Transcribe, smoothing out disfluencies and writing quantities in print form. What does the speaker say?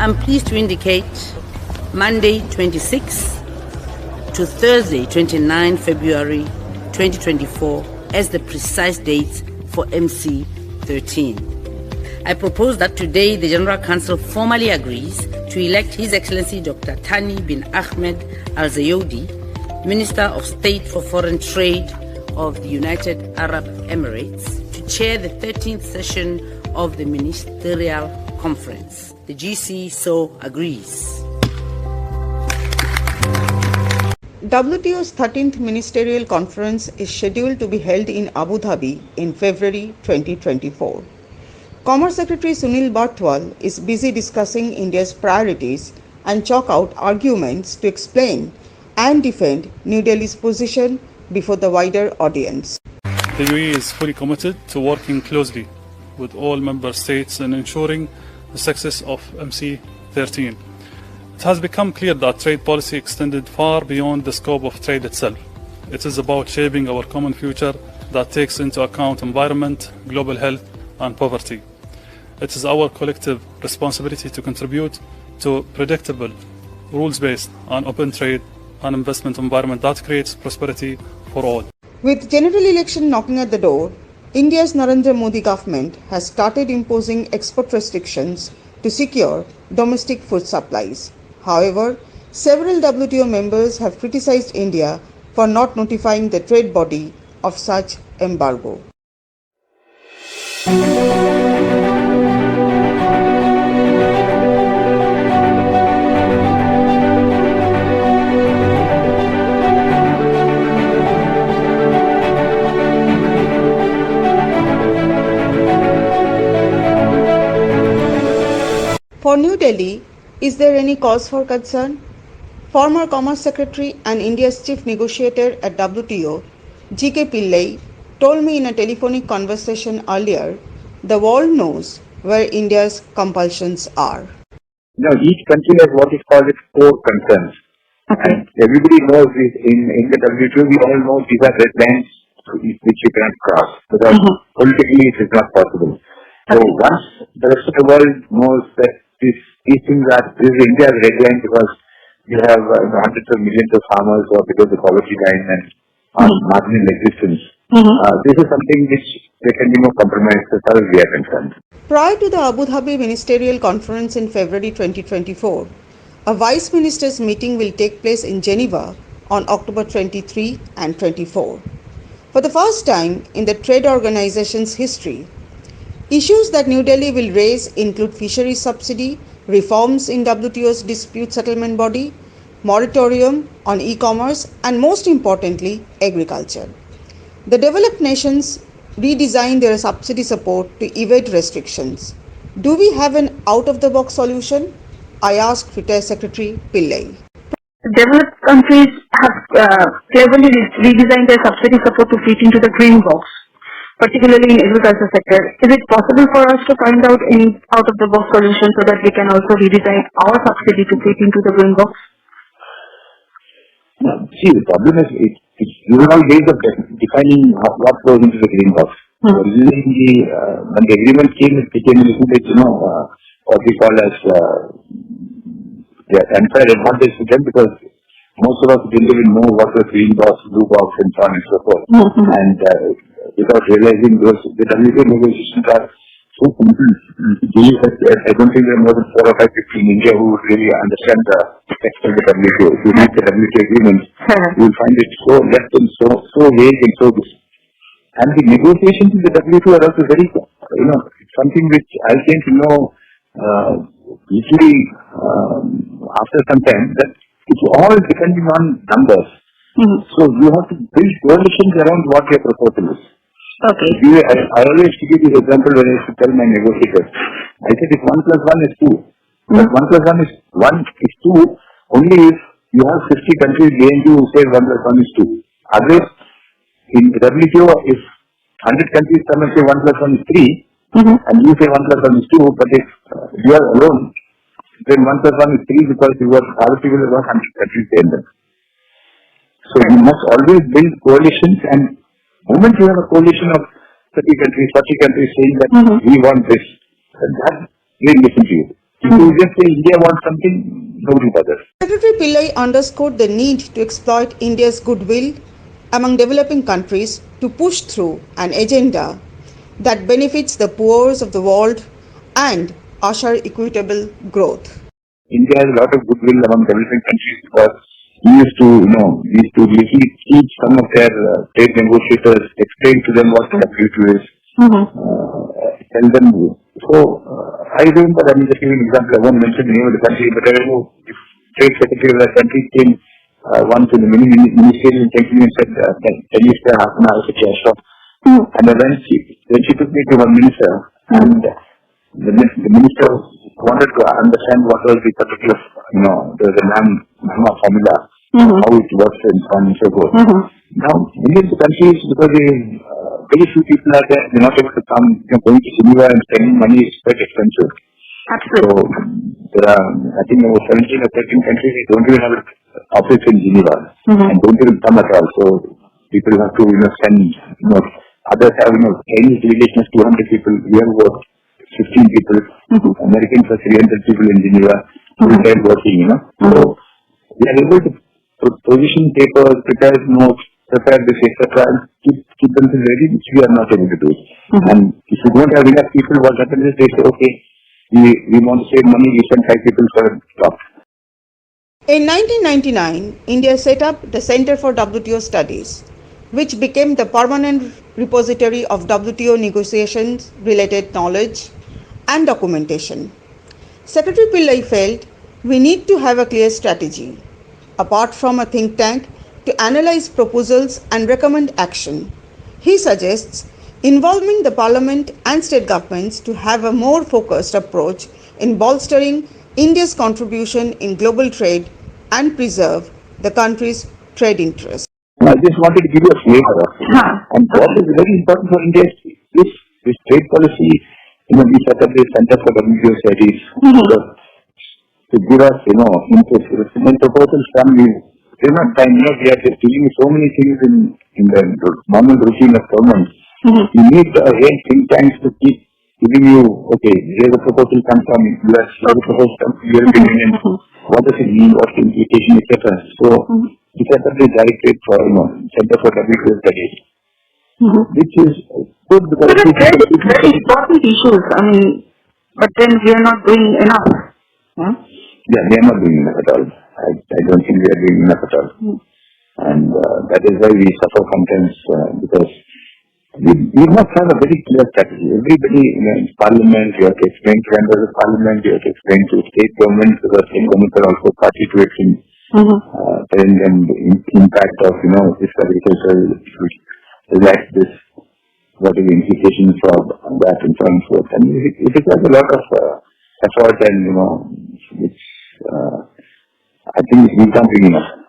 I'm pleased to indicate Monday 26 to Thursday 29 February 2024 as the precise date for MC 13. I propose that today the General Council formally agrees to elect His Excellency Dr. Thani bin Ahmed Al Zayodi, Minister of State for Foreign Trade of the United Arab Emirates, to chair the 13th session of the Ministerial Conference. The GC so agrees. WTO's 13th Ministerial Conference is scheduled to be held in Abu Dhabi in February 2024. Commerce Secretary Sunil Bartwal is busy discussing India's priorities and chalk out arguments to explain and defend New Delhi's position before the wider audience. The UAE is fully committed to working closely with all member states in ensuring the success of MC 13. It has become clear that trade policy extended far beyond the scope of trade itself. It is about shaping our common future that takes into account environment, global health, and poverty. It is our collective responsibility to contribute to predictable, rules-based and open trade and investment environment that creates prosperity for all. With general election knocking at the door, India's Narendra Modi government has started imposing export restrictions to secure domestic food supplies. However, several WTO members have criticized India for not notifying the trade body of such embargo. For New Delhi, is there any cause for concern? Former Commerce Secretary and India's Chief Negotiator at WTO, G.K. Pillai, told me in a telephonic conversation earlier, the world knows where India's compulsions are. Now, each country has what is called its core concerns. Okay. And everybody knows this in the WTO, we all know these are red lines which you cannot cross because politically it is not possible. So once the rest of the world knows that these things are, this is India's red line because we have hundreds of millions of farmers who are below the poverty line and are marginal existence. This is something which there can be no compromise as far as we are concerned. Prior to the Abu Dhabi Ministerial Conference in February 2024, a Vice Ministers meeting will take place in Geneva on October 23 and 24. For the first time in the trade organization's history, issues that New Delhi will raise include fisheries subsidy, reforms in WTO's dispute settlement body, moratorium on e-commerce, and most importantly, agriculture. The developed nations redesign their subsidy support to evade restrictions. Do we have an out-of-the-box solution? I asked Retired Secretary Pillai. Developed countries have cleverly redesigned their subsidy support to fit into the green box, particularly in agriculture sector. Is it possible for us to find out any out-of-the-box solution so that we can also redesign our subsidy to fit into the green box? See, the problem is there are all ways of defining what goes into the green box. Originally, when the agreement came, it became a little bit, what we call as unfair advantage to them because most of us didn't even know what was green box, blue box, and so on and so forth. And without realizing the WTO negotiations are so simple, I don't think there are more than 4 or 5 people in India who would really understand the text of the WTO. If you read the WTO agreements, you will find it so left and so vague and so this. And the negotiations in the WTO are also very, it's something which I came to know usually after some time that it's all depending on numbers. So you have to build coalitions around what your proposal is. Okay. I always give this example when I used to tell my negotiators. I said if 1 plus 1 is 2. But 1 plus 1 is 2 only if you have 50 countries behind you who say 1 plus 1 is 2. Otherwise, in the WTO, if 100 countries come and say 1 plus 1 is 3, and you say 1 plus 1 is 2, but if you are alone, then 1 plus 1 is 3 because you are other people have got 100 countries behind them. So you must always build coalitions, and the moment you have a coalition of 30 countries, 40 countries saying that we want this, that they listen to you. If you just say India wants something, nobody bothers. Secretary Pillai underscored the need to exploit India's goodwill among developing countries to push through an agenda that benefits the poor of the world and assure equitable growth. India has a lot of goodwill among developing countries because we used to literally teach some of their trade negotiators, explain to them what WTO is, tell them. So I remember, just giving an example, I won't mention the name of the country, but I know if trade secretary of that country came once in the ministerial thinking and said, can you spare half an hour to cash off? And then she took me to one minister, and the minister wanted to understand what was the particular, the NAMA formula, how it works and so on and so forth. Now, Indian countries, because very few people are there, they're not able to come, going to Geneva and spending money is quite expensive. Absolutely. So, there are, I think, about 17 or 13 countries that don't even have an office in Geneva and don't even come at all. So, people have to, send, others have, Chinese delegation is 200 people, we have about 15 people, Americans are 300 people in Geneva, full-time working, So, we are able to position papers, prepare notes, prepare this, etc., and keep them ready, which we are not able to do. And if you don't have enough people, what happens is they say, okay, we want to save money, we send 5 people for a talk. In 1999, India set up the Center for WTO Studies, which became the permanent repository of WTO negotiations related knowledge and documentation. Secretary Pillai felt we need to have a clear strategy, apart from a think tank, to analyze proposals and recommend action. He suggests involving the Parliament and state governments to have a more focused approach in bolstering India's contribution in global trade and preserve the country's trade interests. I just wanted to give you a flavor of it. And what is very important for India is this trade policy. We set up this Center for WTO Studies to give us, interest. When proposals come, there's not time. We are just dealing with so many things in the normal routine of government. You need a real think tanks to keep giving you, okay, here's a proposal comes from US, here's a proposal comes from European Union. What does it mean? What's the implication, etc. So, we set up the directorate for, Center for WTO Studies, which is good because it's very important issues. But then we are not doing enough. Yeah, we are not doing enough at all. I don't think we are doing enough at all. And that is why we suffer sometimes because we must have a very clear strategy. Everybody in Parliament, you have to explain to members of Parliament, you have to explain to state governments, because state governments are also party to it in telling them the impact of, this agriculture, relax this, what is the implications of that and so on and so forth. And it requires a lot of effort and, which I think we can't bring enough.